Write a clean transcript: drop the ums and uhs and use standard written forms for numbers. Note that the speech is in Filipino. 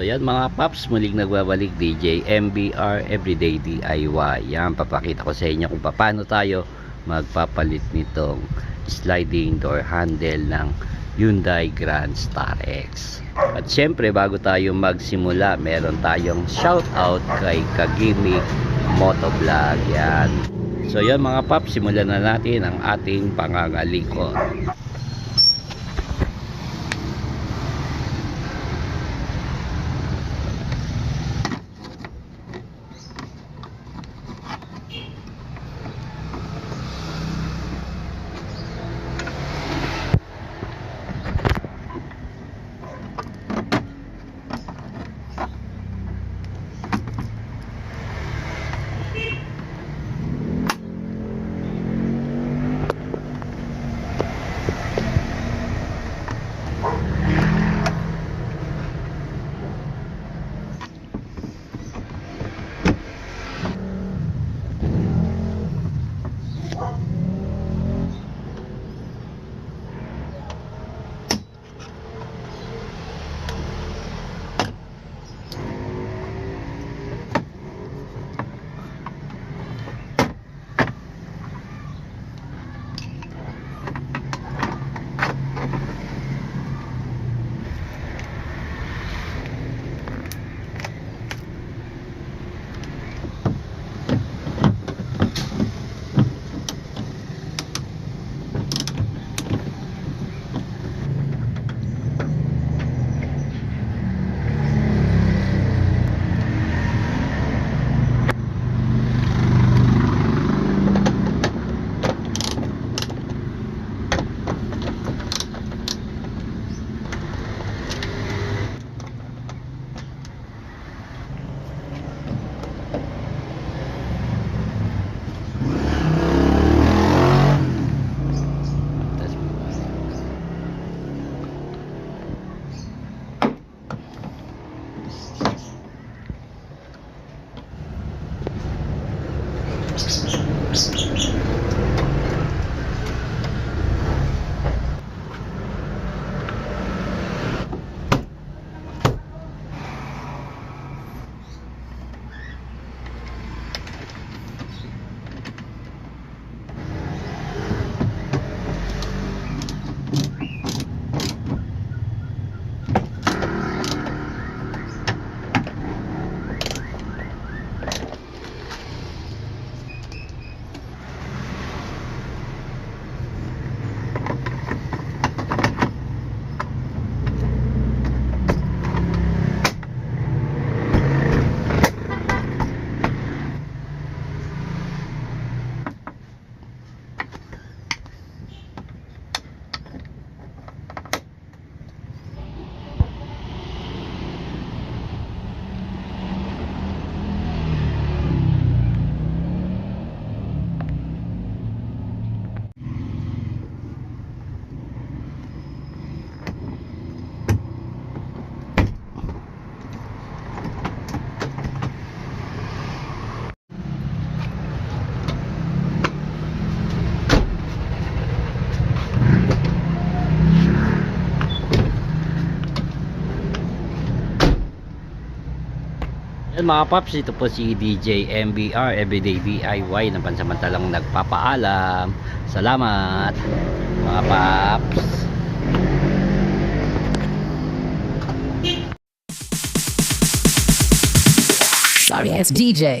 Ayan mga paps, muling nagbabalik DJ MBR Everyday DIY. Yan, papakita ko sa inyo kung paano tayo magpapalit nitong sliding door handle ng Hyundai Grand Starex. At syempre, bago tayo magsimula, meron tayong shoutout kay Kagimik Motovlog. Yan. So yan mga paps, simulan na natin ang ating pangangalikot. Mga paps, ito po si DJ MBR Everyday DIY na pansamantalang nagpapaalam. Salamat mga paps. Sorry, it's DJ.